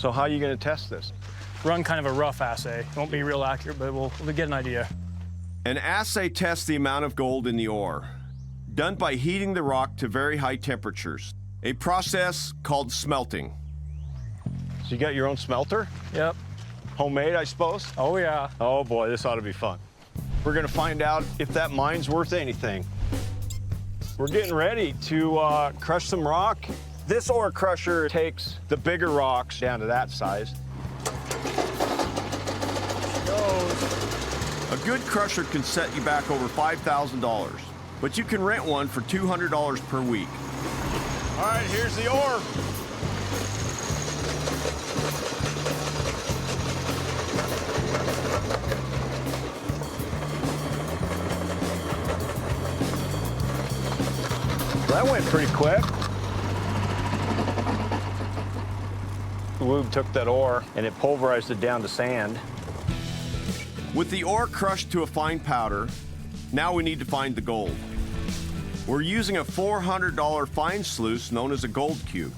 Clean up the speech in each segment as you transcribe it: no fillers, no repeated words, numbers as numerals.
So how are you going to test this? Run kind of a rough assay. It won't be real accurate, but we'll get an idea. An assay tests the amount of gold in the ore, done by heating the rock to very high temperatures, a process called smelting. So you got your own smelter? Yep. Homemade, I suppose? Oh, yeah. Oh, boy, this ought to be fun. We're going to find out if that mine's worth anything. We're getting ready to crush some rock. This ore crusher takes the bigger rocks down to that size. A good crusher can set you back over $5,000, but you can rent one for $200 per week. All right, here's the ore. That went pretty quick. Woob took that ore and it pulverized it down to sand. With the ore crushed to a fine powder, now we need to find the gold. We're using a $400 fine sluice known as a gold cube.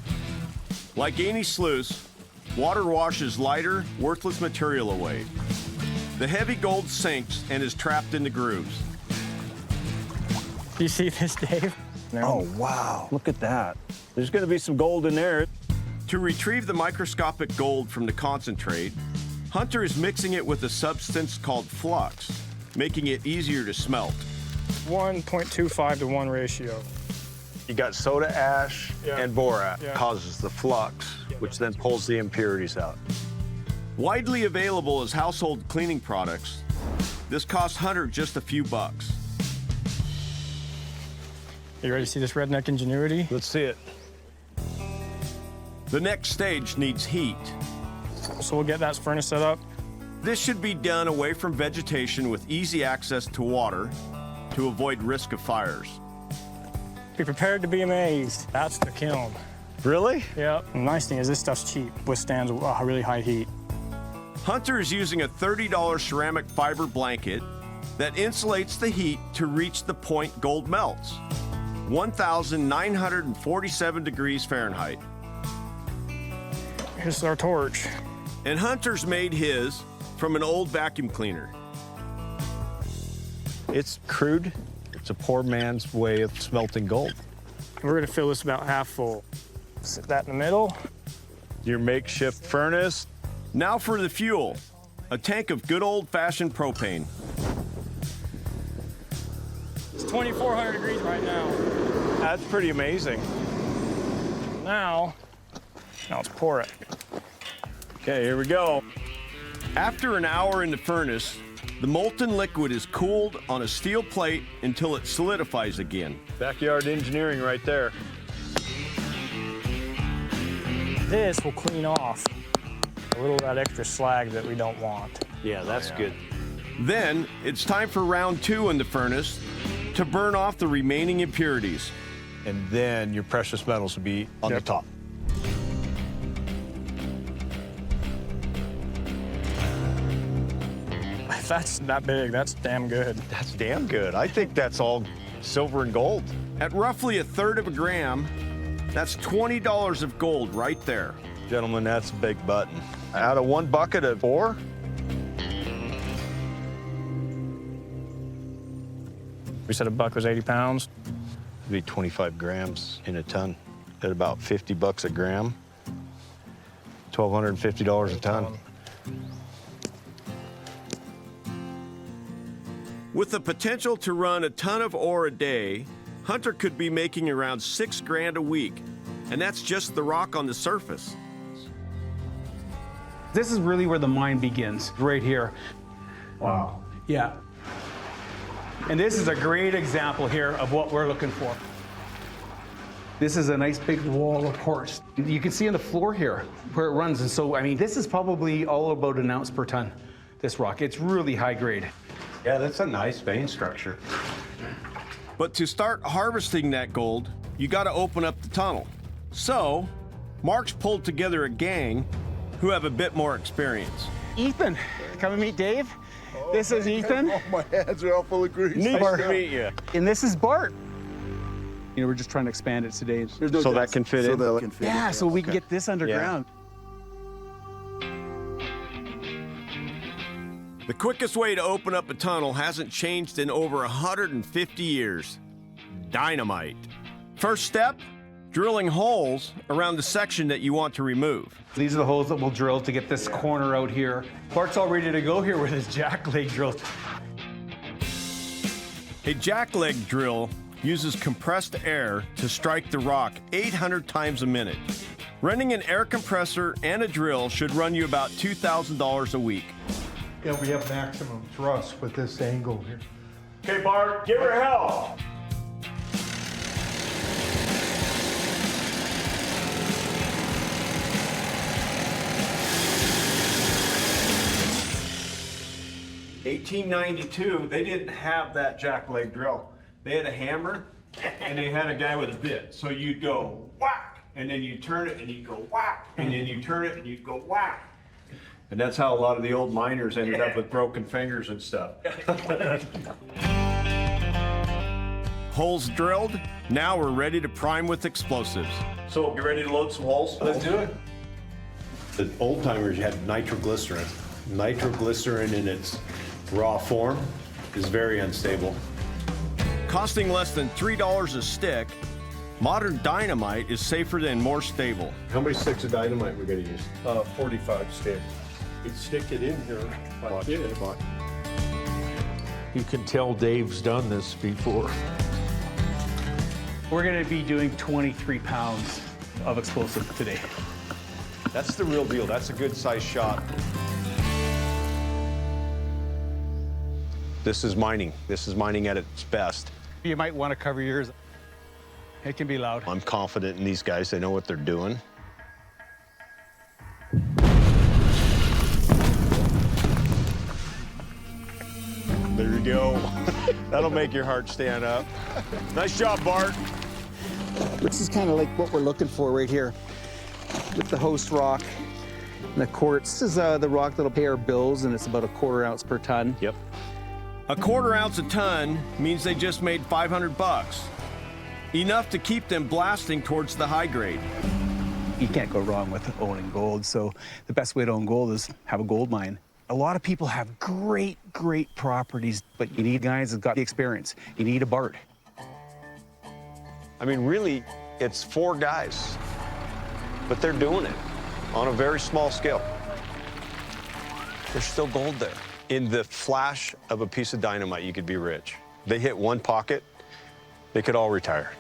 Like any sluice, water washes lighter, worthless material away. The heavy gold sinks and is trapped in the grooves. Do you see this, Dave? Oh, wow. Look at that. There's going to be some gold in there. To retrieve the microscopic gold from the concentrate, Hunter is mixing it with a substance called flux, making it easier to smelt. 1.25 to 1 ratio. You got soda ash and borax. Yeah. Causes the flux, which then pulls the impurities out. Widely available as household cleaning products, this costs Hunter just a few bucks. You ready to see this redneck ingenuity? Let's see it. The next stage needs heat. So we'll get that furnace set up. This should be done away from vegetation with easy access to water to avoid risk of fires. Be prepared to be amazed. That's the kiln. Really? Yep. The nice thing is this stuff's cheap, withstands a really high heat. Hunter is using a $30 ceramic fiber blanket that insulates the heat to reach the point gold melts, 1,947 degrees Fahrenheit. Here's our torch. And Hunter's made his from an old vacuum cleaner. It's crude. It's a poor man's way of smelting gold. We're gonna fill this about half full. Sit that in the middle. Your makeshift furnace. Now for the fuel, a tank of good old-fashioned propane. It's 2,400 degrees right now. That's pretty amazing. Now let's pour it. Okay, here we go. After an hour in the furnace, the molten liquid is cooled on a steel plate until it solidifies again. Backyard engineering right there. This will clean off a little of that extra slag that we don't want. Yeah, that's good. Then it's time for round 2 in the furnace to burn off the remaining impurities. And then your precious metals will be on the top. If that's that big, that's damn good. That's damn good. I think that's all silver and gold. At roughly 1/3 of a gram, that's $20 of gold right there. Gentlemen, that's a big button. Out of 1 bucket of ore? We said a buck was 80 pounds. It'd be 25 grams in a ton at about 50 bucks a gram. $1,250 a ton. With the potential to run a ton of ore a day, Hunter could be making around $6 grand a week, and that's just the rock on the surface. This is really where the mine begins, right here. Wow. Yeah. And this is a great example here of what we're looking for. This is a nice big wall of quartz. You can see on the floor here where it runs. And so, I mean, this is probably all about an ounce per ton, this rock. It's really high grade. Yeah, that's a nice vein structure. But to start harvesting that gold, you got to open up the tunnel. So, Mark's pulled together a gang who have a bit more experience. Ethan, come and meet Dave. This is Ethan. Oh, my hands are all full of grease. Nice to meet you. And this is Bart. You know, we're just trying to expand it today. There's no So that depth. can fit in? That can fit in. Yeah, so we can get this underground. The quickest way to open up a tunnel hasn't changed in over 150 years. Dynamite. First step, drilling holes around the section that you want to remove. These are the holes that we'll drill to get this corner out here. Bart's all ready to go here with his jackleg drill. A jackleg drill uses compressed air to strike the rock 800 times a minute. Renting an air compressor and a drill should run you about $2,000 a week. Yeah, we have maximum thrust with this angle here. Okay, Bart, give her hell. $1892, they didn't have that jackleg drill. They had a hammer and they had a guy with a bit. So you'd go whack, and then you turn it and you'd go whack, and then you turn it and you'd go whack. And that's how a lot of the old miners ended up with broken fingers and stuff. Holes drilled, now we're ready to prime with explosives. So you ready to load some holes? Let's do it. The old timers had nitroglycerin. Nitroglycerin in its raw form is very unstable. Costing less than $3 a stick, modern dynamite is safer and more stable. How many sticks of dynamite we're gonna use? 45 stick. You stick it in here like this. Watch. You can tell Dave's done this before. We're gonna be doing 23 pounds of explosive today. That's the real deal. That's a good size shot. This is mining. This is mining at its best. You might want to cover your ears. It can be loud. I'm confident in these guys. They know what they're doing. There you go. That'll make your heart stand up. Nice job, Bart. This is kind of like what we're looking for right here with the host rock and the quartz. This is the rock that'll pay our bills, and it's about a 1/4 ounce per ton. Yep. A 1/4 ounce a ton means they just made 500 bucks. Enough to keep them blasting towards the high grade. You can't go wrong with owning gold, so the best way to own gold is have a gold mine. A lot of people have great properties, but you need guys that got the experience. You need a Bart. I mean, really, it's 4 guys, but they're doing it on a very small scale. There's still gold there. In the flash of a piece of dynamite, you could be rich. They hit one pocket, they could all retire.